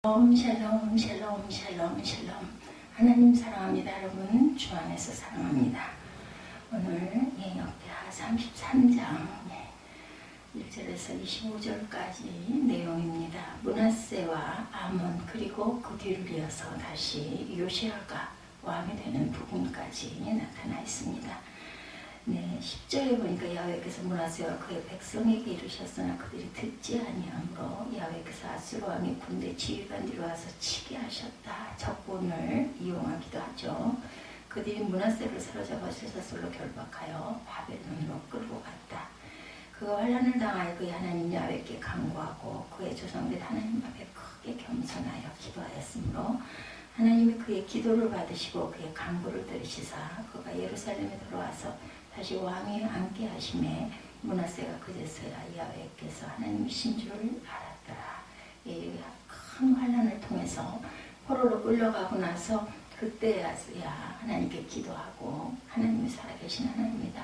샬롬 샬롬 샬롬 샬롬. 하나님 사랑합니다. 여러분 주 안에서 사랑합니다. 오늘 역대하 33장 1절에서 25절까지 내용입니다. 므낫세와 아몬 그리고 그 뒤를 이어서 다시 요시아가 왕이 되는 부분까지 나타나 있습니다. 10절에 보니까 야훼께서 므낫세와 그의 백성에게 이르셨으나 그들이 듣지 아니하므로 야훼께서 아수르 왕의 군대 지휘관들이 와서 치게 하셨다. 적군을 이용하기도 하죠. 그들이 므낫세를 사로잡아 셀사솔로 결박하여 바벨론으로 끌고 갔다. 그가 환난을 당하여 그의 하나님 야훼께 간구하고 그의 조상들 하나님 앞에 크게 겸손하여 기도하였으므로 하나님이 그의 기도를 받으시고 그의 간구를 들으시사 그가 예루살렘에 들어와서 다시 왕위에 앉게 하심에 므낫세가 그제서야 야훼께서 하나님이신 줄을 알았더라. 큰 환난을 통해서 포로로 끌려가고 나서 그때야 하나님께 기도하고 하나님이 살아계신 하나님이다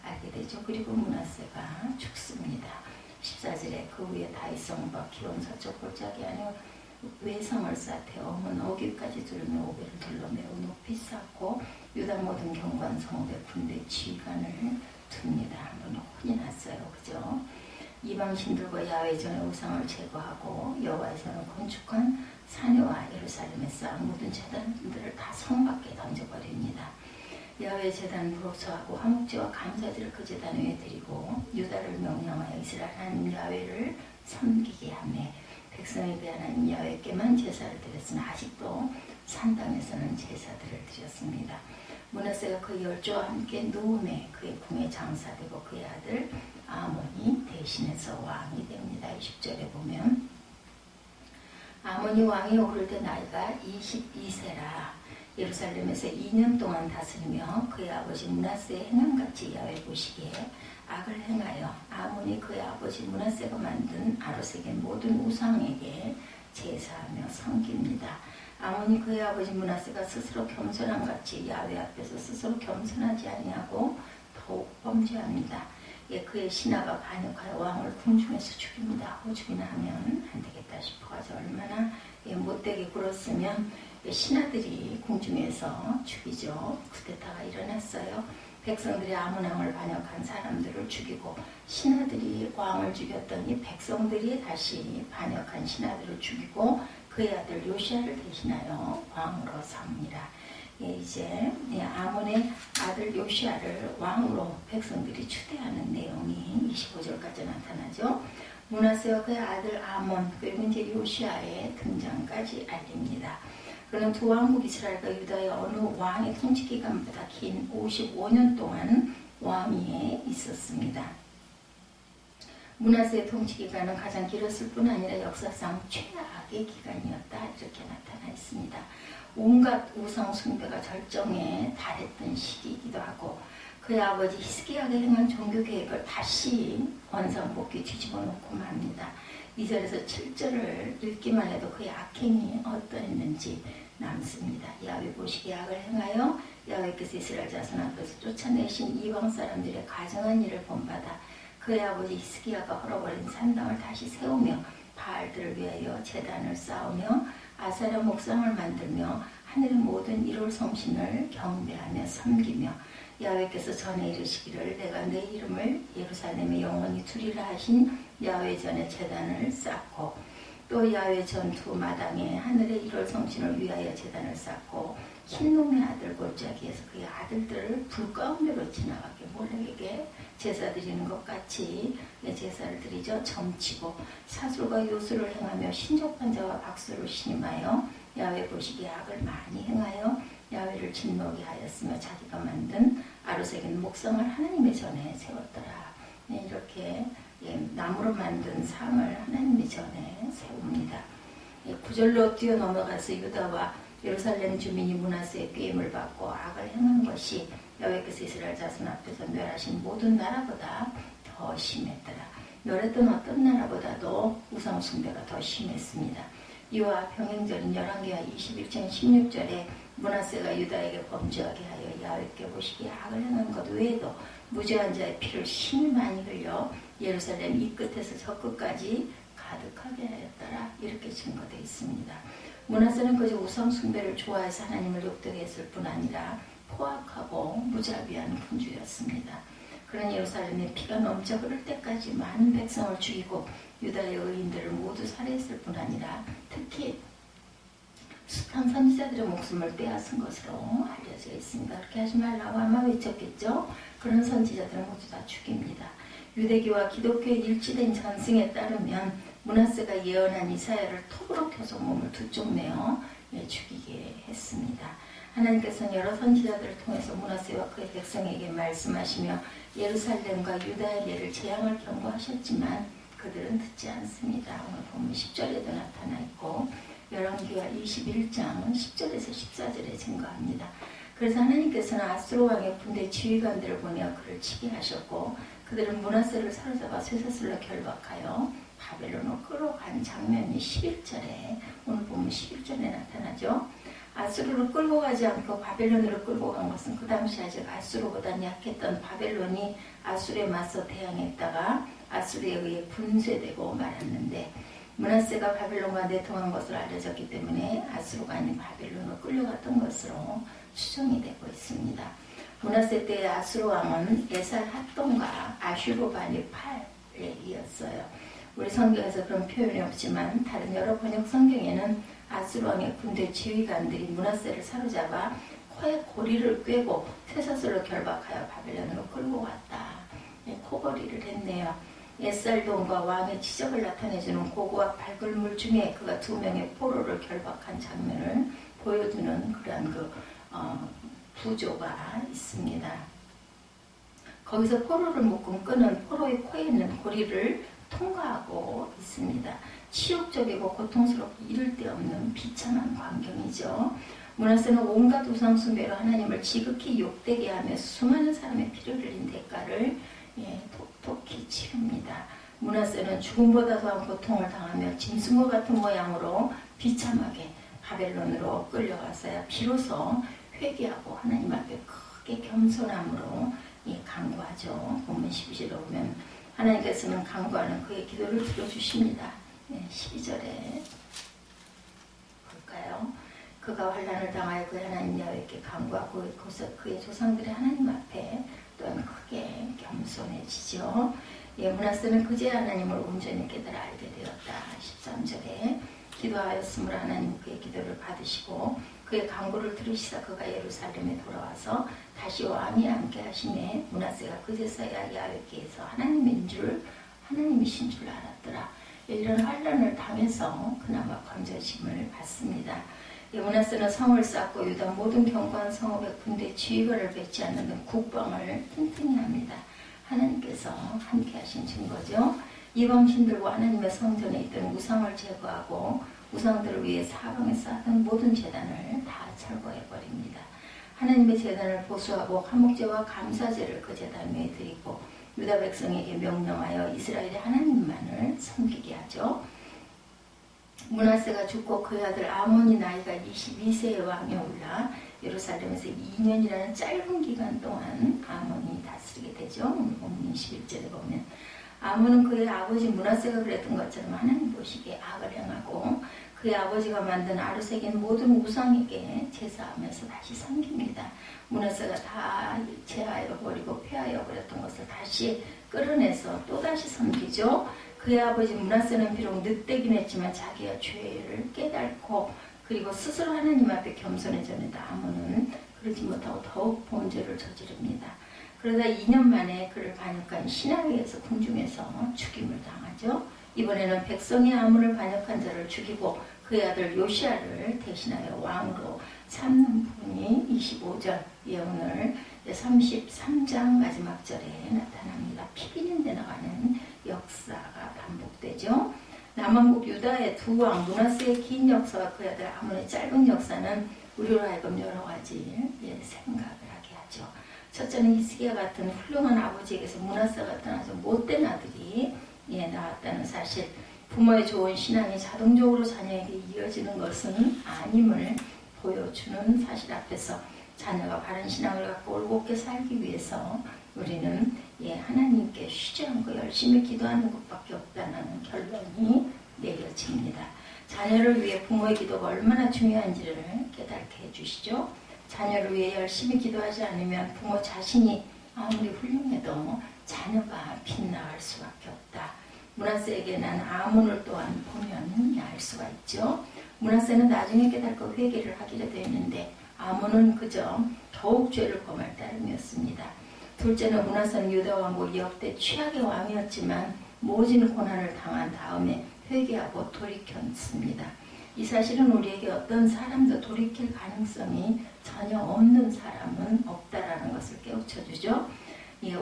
알게 되죠. 그리고 므낫세가 죽습니다. 14절에 그 후에 다윗성과 기온 서쪽 골짜기 안에 외성을 쌓되 어문 5길까지 두르며 5배를 둘러 매우 높이 쌓고 유다 모든 경관 성읍의 군대 지휘관을 둡니다. 한번 혼이 났어요. 그죠? 이방신들과 야훼 전의 우상을 제거하고 여호와의 전을 건축한 사내와 예루살렘에 쌓은 모든 제단들을 다 성 밖에 던져버립니다. 야훼 제단을 부록소하고 화목제와 감사제를 그 제단 위에 드리고 유다를 명령하여 이스라엘 하나님 야훼를 섬기게 하며 백성에 대한 하나님 야훼께만 제사를 드렸으나 아직도 산 땅에서는 제사들을 드렸습니다. 므낫세가 그 열조와 함께 누움에 그의 궁에 장사되고 그의 아들 아몬이 대신해서 왕이 됩니다. 20절에 보면 아몬이 왕이 오를 때 나이가 22세라 예루살렘에서 2년 동안 다스리며 그의 아버지 므낫세의 행함같이 야훼 보시기에 악을 행하여 아몬이 그의 아버지 므낫세가 만든 아로색의 모든 우상에게 제사하며 섬깁니다. 아몬이 그의 아버지 므낫세가 스스로 겸손한 같이 야훼 앞에서 스스로 겸손하지 아니하고 더욱 범죄합니다. 그의 신하가 반역하여 왕을 궁중에서 죽입니다. 죽이나 하면 안 되겠다 싶어가지고 얼마나 못되게 굴었으면 신하들이 궁중에서 죽이죠. 쿠데타가 일어났어요. 백성들이 아몬 왕을 반역한 사람들을 죽이고 신하들이 왕을 죽였더니 백성들이 다시 반역한 신하들을 죽이고 그의 아들 요시아를 대신하여 왕으로 삼니다. 이제 아몬의 아들 요시아를 왕으로 백성들이 추대하는 내용이 25절까지 나타나죠. 므낫세와 그의 아들 아몬 그리고 이제 요시아의 등장까지 알립니다. 그는 두 왕국 이스라엘과 유다의 어느 왕의 통치 기간보다 긴 55년 동안 왕위에 있었습니다. 므낫세의 통치 기간은 가장 길었을 뿐 아니라 역사상 최악의 기간이었다 이렇게 나타나 있습니다. 온갖 우상 숭배가 절정에 달했던 시기이기도 하고 그의 아버지 히스기야가 행한 종교 계획을 다시 원상복귀 뒤집어 놓고 맙니다. 2절에서 7절을 읽기만 해도 그의 악행이 어떠했는지 남습니다. 야훼 보시기에 악을 행하여 야훼께서 이스라엘 자손 앞에서 쫓아내신 이방 사람들의 가증한 일을 본받아 그의 아버지 히스기야가 헐어버린 산당을 다시 세우며 바알들을 위하여 제단을 쌓으며 아사랴 목상을 만들며 하늘의 모든 일월 성신을 경배하며 섬기며 야훼께서 전에 이르시기를 내가 내 이름을 예루살렘에 영원히 두리라 하신 야훼 전에 제단을 쌓고 또 야훼 전 두 마당에 하늘의 일월 성신을 위하여 제단을 쌓고 흰놈의 아들 골짜기에서 그의 아들들을 불 가운데로 지나가게 몰래에게 제사 드리는 것 같이 제사를 드리죠. 점치고 사술과 요술을 행하며 신족한 자와 박수를 신임하여 야훼 보시기에 악을 많이 행하여 야훼를 진노하게 하였으며 자기가 만든 아로색의 목상을 하나님의 전에 세웠더라. 이렇게 나무로 만든 상을 하나님의 전에 세웁니다. 9절로 뛰어넘어가서 유다와 예루살렘 주민이 므낫세의 꾀임을 받고 악을 행한 것이 야훼께서 이스라엘 자손 앞에서 멸하신 모든 나라보다 더 심했더라. 멸했던 어떤 나라보다도 우상 숭배가 더 심했습니다. 이와 병행절인 열왕기하 21장 16절에 므낫세가 유다에게 범죄하게 하여 야훼께 보시기에 악을 행한 것 외에도 무죄한 자의 피를 심히 많이 흘려 예루살렘 이 끝에서 저 끝까지 가득하게 하였더라. 이렇게 증거되어 있습니다. 므낫세는 그저 우상 숭배를 좋아해서 하나님을 욕되게 했을 뿐 아니라 포악하고 무자비한 군주였습니다. 그런 예루살렘에 피가 넘쳐 흐를 때까지 많은 백성을 죽이고 유다의 의인들을 모두 살해했을 뿐 아니라 특히 숱한 선지자들의 목숨을 빼앗은 것으로 알려져 있습니다. 그렇게 하지 말라고 아마 외쳤겠죠. 그런 선지자들은 모두 다 죽입니다. 유대교와 기독교의 일치된 전승에 따르면 므낫세가 예언한 이사야를 톱으로 켜서 몸을 두 쪽 내어 죽이게 했습니다. 하나님께서는 여러 선지자들을 통해서 므낫세와 그의 백성에게 말씀하시며 예루살렘과 유다의 예를 재앙을 경고하셨지만 그들은 듣지 않습니다. 오늘 보면 10절에도 나타나 있고 열왕기하 21장 10절에서 14절에 증거합니다. 그래서 하나님께서는 아수르 왕의 군대 지휘관들을 보내어 그를 치게 하셨고 그들은 므낫세를 사로잡아 쇠사슬로 결박하여 바벨론으로 끌어간 장면이 11절에 오늘 보면 11절에 나타나죠. 아수르로 끌고 가지 않고 바벨론으로 끌고 간 것은 그 당시 아직 아수르보다 약했던 바벨론이 아수르에 맞서 대항했다가 아수르에 의해 분쇄되고 말았는데 므낫세가 바벨론과 내통한 것으로 알려졌기 때문에 아수르가 아닌 바벨론으로 끌려갔던 것으로 추정이 되고 있습니다. 므낫세 때의 아수르 왕은 에살 핫돈과 아슈르바니팔에 이었어요. 우리 성경에서 그런 표현이 없지만 다른 여러 번역 성경에는 아수르 왕의 군대 지휘관들이 므낫세를 사로잡아 코에 고리를 꿰고 쇠사슬로 결박하여 바벨론으로 끌고 갔다. 코걸이를 했네요. 에살돈과 왕의 지적을 나타내주는 고고학 발굴물 중에 그가 2명의 포로를 결박한 장면을 보여주는 그러한 구조가 있습니다. 거기서 포로를 묶은 끈은 포로의 코에 있는 고리를 통과하고 있습니다. 치욕적이고 고통스럽고 이를 데 없는 비참한 광경이죠. 므낫세는 온갖 우상 숭배로 하나님을 지극히 욕되게 하며 수많은 사람의 피를 흘린 대가를 톡톡히 치릅니다. 므낫세는 죽음보다 더한 고통을 당하며 짐승과 같은 모양으로 비참하게 바벨론으로 끌려가서야 비로소 회개하고 하나님 앞에 크게 겸손함으로 간구하죠. 본문 12절에 보면 하나님께서는 간구하는 그의 기도를 들어주십니다. 12절에 볼까요? 그가 환난을 당하여 그의 하나님 야훼께 간구하고 그의 조상들의 하나님 앞에 또한 크게 겸손해지죠. 므낫세는 그제야 하나님을 온전히 깨달아 알게 되었다. 13절에 기도하였으므로 하나님 그의 기도를 받으시고 그의 간구를 들으시사 그가 예루살렘에 돌아와서 다시 왕이 함께 하시매 므낫세가 그제서야 야훼께서 하나님이신 줄 알았더라. 이런 환난을 당해서 그나마 건져짐을 받습니다. 므낫세는 성을 쌓고 유다 모든 견고한 성읍의 군대 지휘관을 배치하는 등 국방을 튼튼히 합니다. 하나님께서 함께 하신 증거죠. 이방신들과 하나님의 성전에 있던 우상을 제거하고 우상들을 위해 사방에 쌓던 모든 제단을 다 철거해버립니다. 하나님의 제단을 보수하고 화목제와 감사제를 그 제단 위에 드리고 유다 백성에게 명령하여 이스라엘의 하나님만을 섬기게 하죠. 므낫세가 죽고 그의 아들 아몬이 나이가 22세의 왕에 올라 예루살렘에서 2년이라는 짧은 기간 동안 아몬이 다스리게 되죠. 오늘 본문 21절에 보면 아몬은 그의 아버지 므낫세가 그랬던 것처럼 하나님 보시기에 악을 행하고 그의 아버지가 만든 아르색인 모든 우상에게 제사하면서 다시 섬깁니다. 므낫세가 다 제하여 버리고 폐하여 버렸던 것을 다시 끌어내서 또다시 섬기죠. 그의 아버지 므낫세는 비록 늦되긴 했지만 자기가 죄를 깨닫고 그리고 스스로 하나님 앞에 겸손해졌는데 아몬은 그러지 못하고 더욱 범죄를 저지릅니다. 그러다 2년 만에 그를 반역한 시나위에서 궁중에서 죽임을 당하죠. 이번에는 백성이 아몬을 반역한 자를 죽이고 그의 아들 요시아를 대신하여 왕으로 삼는 부분이 25절, 오늘 33장 마지막 절에 나타납니다. 피비린내 나가는 역사가 반복되죠. 남왕국 유다의 두 왕 므낫세의 긴 역사와 그의 아들 아몬의 짧은 역사는 우리로 하여금 여러 가지 생각을 하게 하죠. 첫째는 히스기야 같은 훌륭한 아버지에게서 므낫세 같은 아주 못된 아들이 나왔다는 사실, 부모의 좋은 신앙이 자동적으로 자녀에게 이어지는 것은 아님을 보여주는 사실 앞에서 자녀가 바른 신앙을 갖고 올곧게 살기 위해서 우리는 하나님께 쉬지 않고 열심히 기도하는 것밖에 없다는 결론이 내려집니다. 자녀를 위해 부모의 기도가 얼마나 중요한지를 깨닫게 해주시죠. 자녀를 위해 열심히 기도하지 않으면 부모 자신이 아무리 훌륭해도 자녀가 빗나갈 수밖에 없다. 므낫세에게는 아몬을 또한 보면 알 수가 있죠. 므낫세는 나중에 깨닫고 회개를 하기로 되었는데 아몬은 그저 더욱 죄를 범할 따름이었습니다. 둘째는 므낫세는 유다 왕국 역대 최악의 왕이었지만 모진 고난을 당한 다음에 회개하고 돌이켰습니다. 이 사실은 우리에게 어떤 사람도 돌이킬 가능성이 전혀 없는 사람은 없다라는 것을 깨우쳐주죠.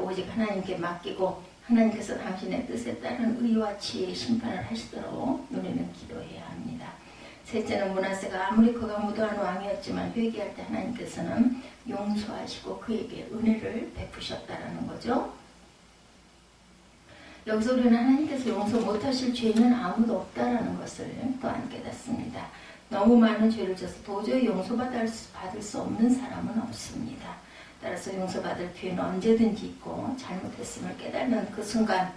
오직 하나님께 맡기고 하나님께서 당신의 뜻에 따른 의와 지혜의 심판을 하시도록 우리는 기도해야 합니다. 셋째는 므낫세가 아무리 그가 무도한 왕이었지만 회개할 때 하나님께서는 용서하시고 그에게 은혜를 베푸셨다라는 거죠. 여기서 우리는 하나님께서 용서 못하실 죄인은 아무도 없다라는 것을 또한 깨닫습니다. 너무 많은 죄를 져서 도저히 용서받을 수 없는 사람은 없습니다. 따라서 용서받을 기회는 언제든지 있고 잘못했음을 깨닫는 그 순간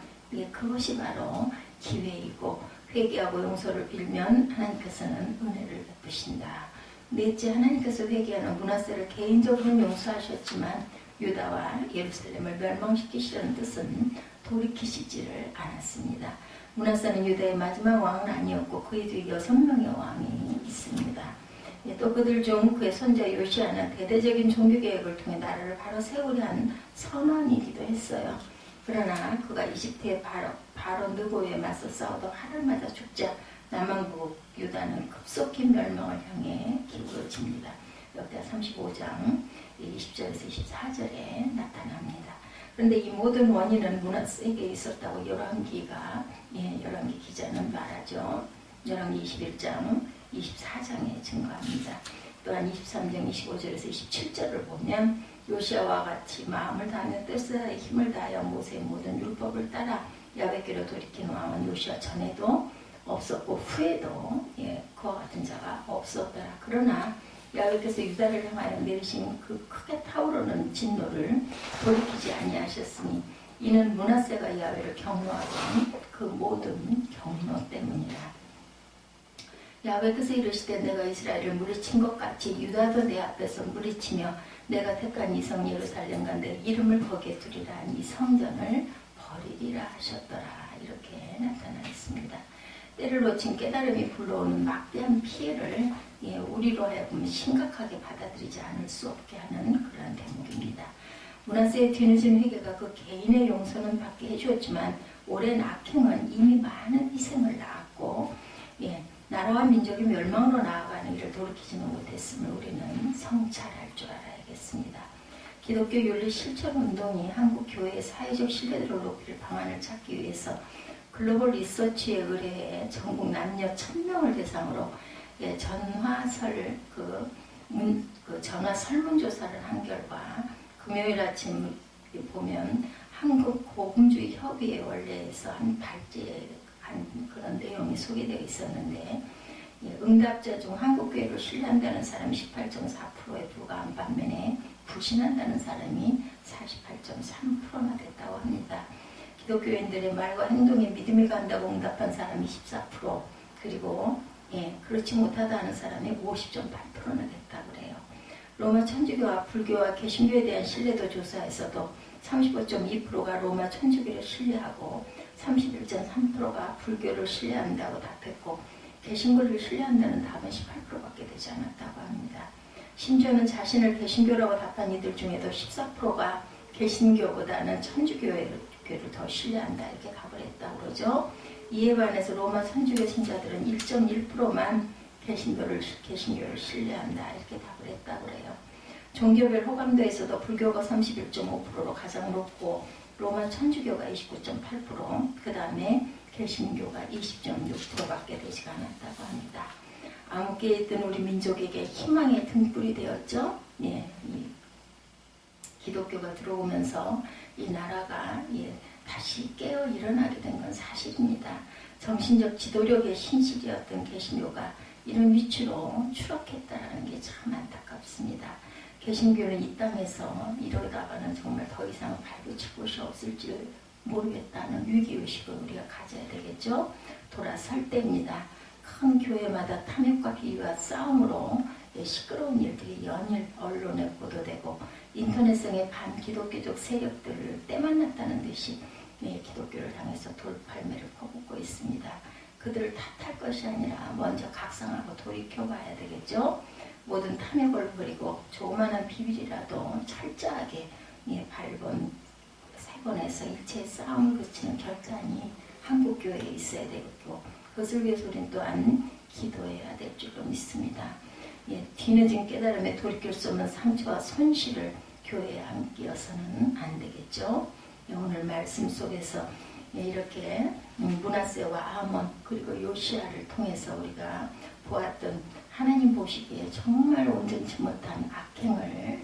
그것이 바로 기회이고 회개하고 용서를 빌면 하나님께서는 은혜를 베푸신다. 넷째, 하나님께서 회개하는 므낫세를 개인적으로는 용서하셨지만 유다와 예루살렘을 멸망시키시려는 뜻은 돌이키시지를 않았습니다. 므낫세는 유다의 마지막 왕은 아니었고 그에 뒤에 6명의 왕이 있습니다. 또 그들 중 그의 손자 요시아는 대대적인 종교개혁을 통해 나라를 바로 세우려 한 선원이기도 했어요. 그러나 그가 이집트의 바로 느고에 맞서 싸우다 활을 맞아 죽자 남왕국 유다는 급속히 멸망을 향해 기울어집니다. 역대하 35장 20절에서 24절에 나타납니다. 그런데 이 모든 원인은 므낫세에게 있었다고 열왕기 기자는 말하죠. 열왕기 21장 24장에 증거합니다. 또한 23장 25절에서 27절을 보면 요시아와 같이 마음을 다하며 뜻을 다해 힘을 다하여 모세의 모든 율법을 따라 야훼께로 돌이킨 왕은 요시아 전에도 없었고 후에도 그와 같은 자가 없었더라. 그러나 야훼께서 유다를 향하여 내리신 그 크게 타오르는 진노를 돌이키지 아니하셨으니 이는 므낫세가 야훼를 경노하던 그 모든 경노 때문이라. 야훼께서 이르시되 내가 이스라엘을 무리친 것 같이 유다도 내 앞에서 무리치며 내가 택한 이성 예루살렘과 내 이름을 거기에 두리라 이 성전을 버리리라 하셨더라. 이렇게 나타나 있습니다. 때를 놓친 깨달음이 불러오는 막대한 피해를 우리로 하여금 심각하게 받아들이지 않을 수 없게 하는 그런 대목입니다. 므낫세의 뒤늦은 회개가 그 개인의 용서는 받게 해주었지만 오랜 악행은 이미 많은 희생을 낳았고 나라와 민족이 멸망으로 나아가는 일을 돌이키지는 못했음을 우리는 성찰할 줄 알아야겠습니다. 기독교 윤리 실천 운동이 한국 교회의 사회적 신뢰도를 높일 방안을 찾기 위해서 글로벌 리서치에 의뢰해 전국 남녀 1000명을 대상으로 전화 설문조사를 한 결과 금요일 아침 보면 한국 복음주의 협의회 원래에서 한 그런 내용이 소개되어 있었는데 응답자 중 한국교회를 신뢰한다는 사람이 18.4%에 불과한 반면에 불신한다는 사람이 48.3%나 됐다고 합니다. 기독교인들의 말과 행동에 믿음이 간다고 응답한 사람이 14% 그리고 그렇지 못하다 하는 사람이 50.8%나 됐다고 그래요. 로마 천주교와 불교와 개신교에 대한 신뢰도 조사에서도 35.2%가 로마 천주교를 신뢰하고 31.3%가 불교를 신뢰한다고 답했고 개신교를 신뢰한다는 답은 18%밖에 되지 않았다고 합니다. 심지어는 자신을 개신교라고 답한 이들 중에도 14%가 개신교보다는 천주교를 더 신뢰한다 이렇게 답을 했다고 그러죠. 이에 반해서 로마 천주교 신자들은 1.1%만 개신교를 신뢰한다 이렇게 답을 했다고 그래요. 종교별 호감도에서도 불교가 31.5%로 가장 높고 로마 천주교가 29.8%, 그 다음에 개신교가 20.6%밖에 되지 않았다고 합니다. 암흑기에 있던 우리 민족에게 희망의 등불이 되었죠. 이 기독교가 들어오면서 이 나라가 다시 깨어 일어나게 된 건 사실입니다. 정신적 지도력의 신실이었던 개신교가 이런 위치로 추락했다는 게 참 안타깝습니다. 개신교는 이 땅에서 이러다가는 정말 더 이상 발붙일 곳이 없을 줄 모르겠다는 위기의식을 우리가 가져야 되겠죠. 돌아설 때입니다. 큰 교회마다 탐욕과 비위와 싸움으로 시끄러운 일들이 연일 언론에 보도되고 인터넷상의 반기독교적 세력들을 때만났다는 듯이 기독교를 향해서 돌팔매를 퍼붓고 있습니다. 그들을 탓할 것이 아니라 먼저 각성하고 돌이켜봐야 되겠죠. 모든 탐욕을 버리고 조그마한 비밀이라도 철저하게 발본 세번에서 일체의 싸움을 그치는 결단이 한국교회에 있어야 되겠고, 그것을 위해서 우리는 또한 기도해야 될 줄로 믿습니다. 뒤늦은 깨달음에 돌이킬 수 없는 상처와 손실을 교회에 안기어서는 안 되겠죠. 오늘 말씀 속에서 이렇게 므낫세와 아몬 그리고 요시아를 통해서 우리가 보았던 하나님 보시기에 정말 온전치 못한 악행을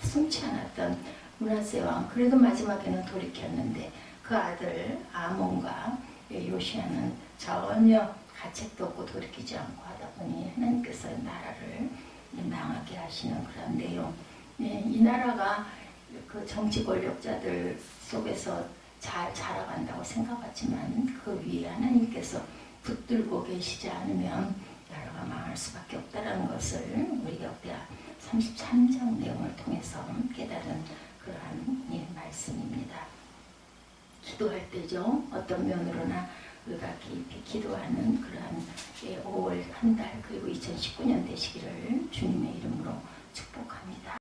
숨지 않았던 므낫세 왕, 그래도 마지막에는 돌이켰는데 그 아들 아몬과 요시아는 전혀 가책도 없고 돌이키지 않고 하다 보니 하나님께서 나라를 망하게 하시는 그런 내용. 이 나라가 그 정치 권력자들 속에서 잘 자라간다고 생각하지만 그 위에 하나님께서 붙들고 계시지 않으면 나라가 망할 수밖에 없다는 것을 우리가 역대하 33장 내용을 통해서 깨달은 그러한 말씀입니다. 기도할 때죠. 어떤 면으로나 우리가 깊이 기도하는 그러한 5월 한 달 그리고 2019년 되시기를 주님의 이름으로 축복합니다.